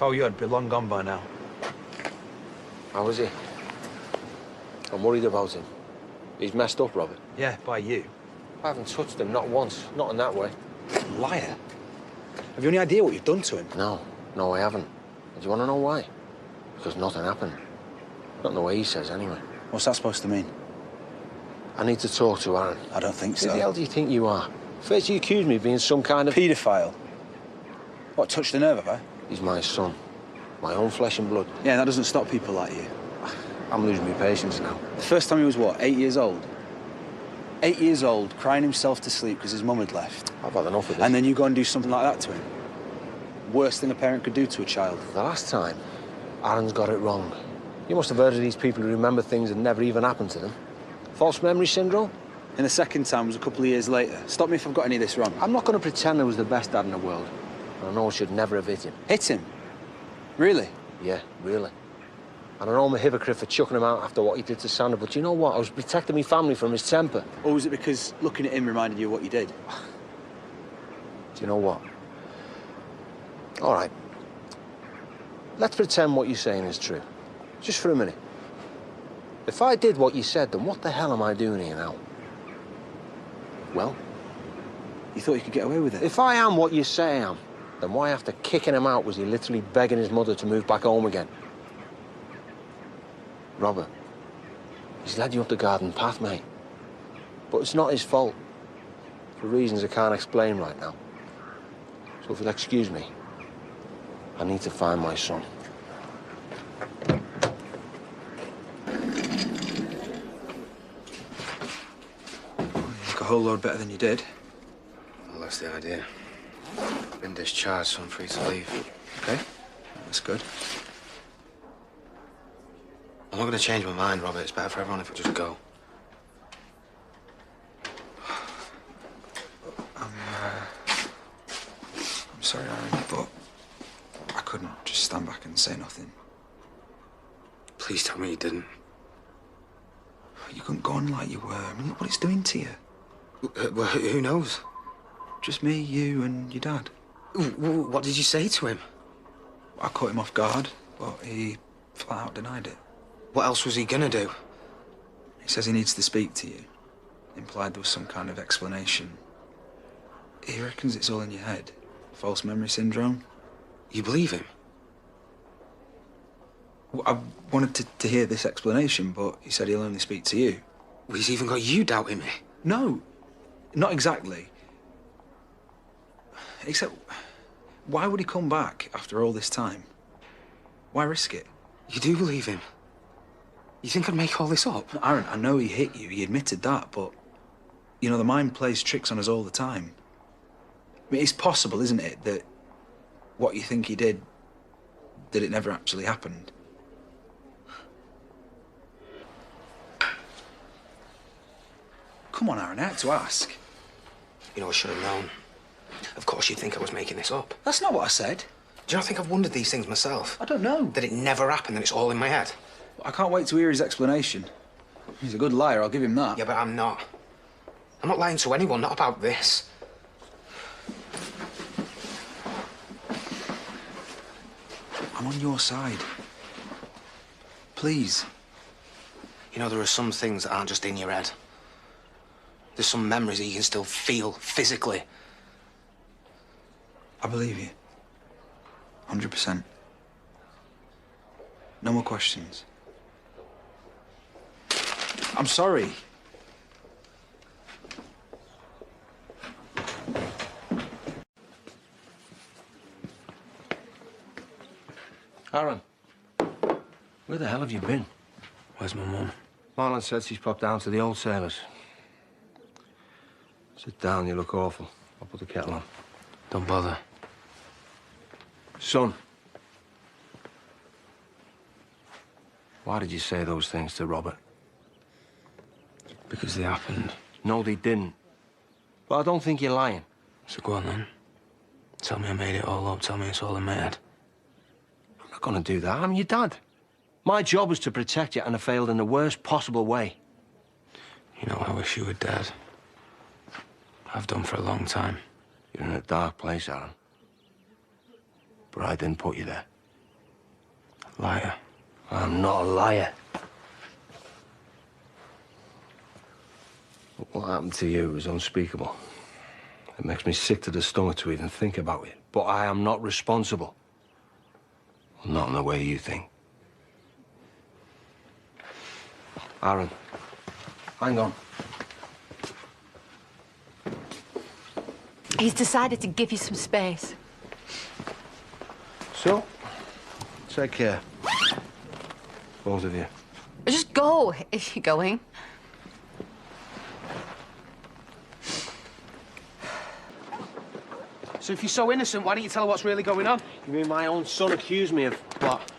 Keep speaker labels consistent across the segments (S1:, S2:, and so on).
S1: If I were you, I'd be long gone by now.
S2: How is he? I'm worried about him. He's messed up, Robert.
S1: Yeah, by you.
S2: I haven't touched him, not once. Not in that way.
S1: Liar. Have you any idea what you've done to him?
S2: No, I haven't. And do you want to know why? Because nothing happened. Not in the way he says, anyway.
S1: What's that supposed to mean?
S2: I need to talk to Aaron.
S1: I don't think
S2: Who
S1: so.
S2: the hell do you think you are? First you accuse me of being some kind of...
S1: Paedophile. What, touched a nerve, have I?
S2: He's my son. My own flesh and blood.
S1: Yeah, that doesn't stop people like you.
S2: I'm losing my patience now.
S1: The first time he was, what, 8 years old? 8 years old, crying himself to sleep because his mum had left.
S2: I've had enough of this.
S1: And then you go and do something like that to him. Worst thing a parent could do to a child.
S2: The last time, Aaron's got it wrong. You must have heard of these people who remember things that never even happened to them. False memory syndrome?
S1: And the second time was a couple of years later. Stop me if I've got any of this wrong.
S2: I'm not going to pretend I was the best dad in the world. And I know I should never have hit him.
S1: Hit him? Really?
S2: Yeah, really. And I know I'm a hypocrite for chucking him out after what he did to Sandra, but you know what? I was protecting my family from his temper.
S1: Or was it because looking at him reminded you of what you did?
S2: Do you know what? All right. Let's pretend what you're saying is true. Just for a minute. If I did what you said, then what the hell am I doing here now? Well?
S1: You thought you could get away with it?
S2: If I am what you say I am, then why after kicking him out was he literally begging his mother to move back home again? Robert, he's led you up the garden path, mate. But it's not his fault. For reasons I can't explain right now. So if you'll excuse me, I need to find my son.
S1: You look a whole lot better than you did.
S3: Well, that's the idea. I've been discharged, so I'm free to leave.
S1: Okay, that's good.
S3: I'm not going to change my mind, Robert. It's better for everyone if we just go.
S1: I'm sorry, Aaron, but I couldn't just stand back and say nothing.
S3: Please tell me you didn't.
S1: You couldn't go on like you were. I mean, look what it's doing to you.
S3: Well, who knows?
S1: Just me, you, and your dad.
S3: What did you say to him?
S1: I caught him off guard, but he flat out denied it.
S3: What else was he gonna do?
S1: He says he needs to speak to you. Implied there was some kind of explanation. He reckons it's all in your head. False memory syndrome.
S3: You believe him?
S1: I wanted to hear this explanation, but he said he'll only speak to you.
S3: Well, he's even got you doubting me.
S1: No, not exactly. Except, why would he come back after all this time? Why risk it?
S3: You do believe him? You think I'd make all this up?
S1: No, Aaron, I know he hit you, he admitted that, but, you know, the mind plays tricks on us all the time. I mean, it's possible, isn't it, that what you think he did, that it never actually happened? Come on, Aaron, I had to ask.
S3: You know, I should have known. Of course you'd think I was making this up.
S1: That's not what I said.
S3: Do you not think I've wondered these things myself?
S1: I don't know.
S3: That it never happened, that it's all in my head?
S1: I can't wait to hear his explanation. He's a good liar, I'll give him that.
S3: Yeah, but I'm not. I'm not lying to anyone, not about this.
S1: I'm on your side. Please.
S3: You know, there are some things that aren't just in your head. There's some memories that you can still feel physically.
S1: I believe you. 100%. No more questions. I'm sorry.
S2: Aaron, where the hell have you been?
S3: Where's my mum?
S2: Marlon said she's popped down to the old sailors. Sit down, you look awful. I'll put the kettle on.
S3: Don't bother.
S2: Son. Why did you say those things to Robert?
S3: Because they happened.
S2: No, they didn't. But I don't think you're lying.
S3: So go on then. Tell me I made it all up. Tell me it's all in my head.
S2: I'm not gonna do that. I'm your dad. My job was to protect you, and I failed in the worst possible way.
S3: You know, I wish you were dead. I've done for a long time.
S2: You're in a dark place, Aaron. But I didn't put you there.
S3: Liar.
S2: I'm not a liar. What happened to you was unspeakable. It makes me sick to the stomach to even think about it. But I am not responsible. Well, not in the way you think. Aaron, hang on.
S4: He's decided to give you some space.
S2: So, take care. Both of you.
S4: Just go, if you're going.
S3: So if you're so innocent, why don't you tell her what's really going on?
S2: You mean my own son accused me of what?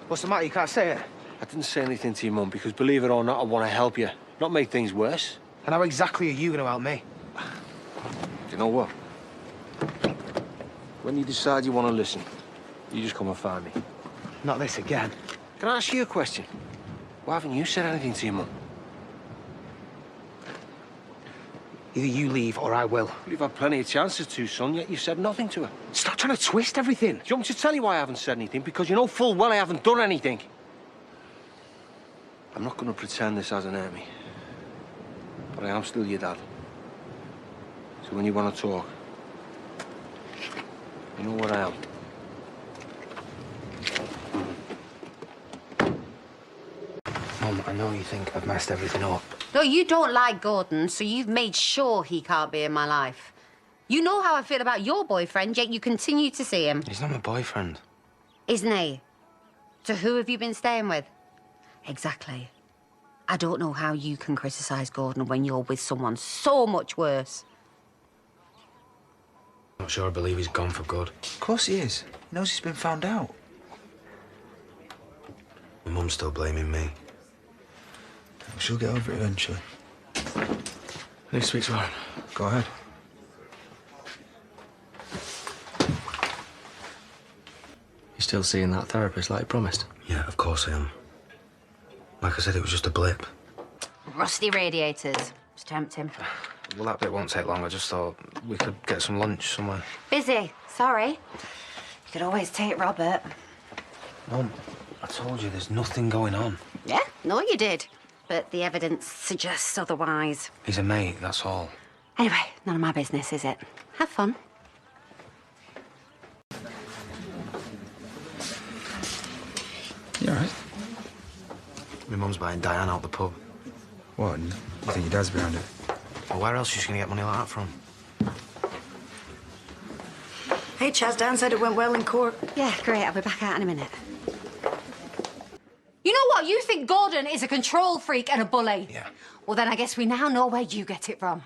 S3: What's the matter? You can't say it.
S2: I didn't say anything to your mum because, believe it or not, I want to help you, not make things worse.
S3: And how exactly are you going to help me?
S2: You know what? When you decide you want to listen, you just come and find me.
S3: Not this again.
S2: Can I ask you a question? Why haven't you said anything to your mum?
S3: Either you leave or I will.
S2: Well, you've had plenty of chances to, son, yet you said nothing to her.
S3: Stop trying to twist everything.
S2: Do you want me to tell you why I haven't said anything? Because you know full well I haven't done anything. I'm not going to pretend this hasn't hurt me. But I am still your dad. So when you want to talk, you know what I am.
S3: Mum, I know you think I've messed everything up.
S4: No, you don't like Gordon, so you've made sure he can't be in my life. You know how I feel about your boyfriend, yet you continue to see him.
S3: He's not my boyfriend.
S4: Isn't he? So who have you been staying with? Exactly. I don't know how you can criticise Gordon when you're with someone so much worse.
S3: I'm not sure I believe he's gone for good.
S1: Of course he is. He knows he's been found out.
S3: My mum's still blaming me.
S1: She'll get over it eventually.
S3: I need to speak to her.
S1: Go ahead.
S5: You still seeing that therapist like you promised?
S3: Yeah, of course I am. Like I said, it was just a blip.
S4: Rusty radiators. It's tempting.
S3: Well, that bit won't take long. I just thought we could get some lunch somewhere.
S4: Busy. Sorry. You could always take Robert.
S3: Mum, I told you there's nothing going on.
S4: Yeah, no, you did. But the evidence suggests otherwise.
S3: He's a mate, that's all.
S4: Anyway, none of my business, is it? Have fun.
S1: You all right?
S3: My mum's buying Diane out the pub.
S1: What? You think your dad's behind it?
S3: Well, where else are you going to get money like that from?
S6: Hey, Chaz, Dan said it went well in court.
S4: Yeah, great. I'll be back out in a minute. You know what? You think Gordon is a control freak and a bully?
S3: Yeah.
S4: Well, then I guess we now know where you get it from.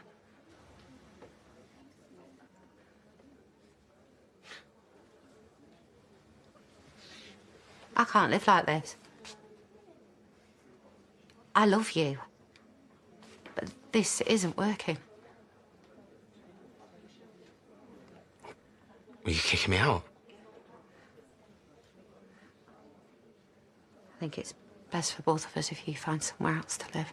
S4: I can't live like this. I love you. But this isn't working.
S3: Were you kicking me out?
S4: I think it's best for both of us if you find somewhere else to live.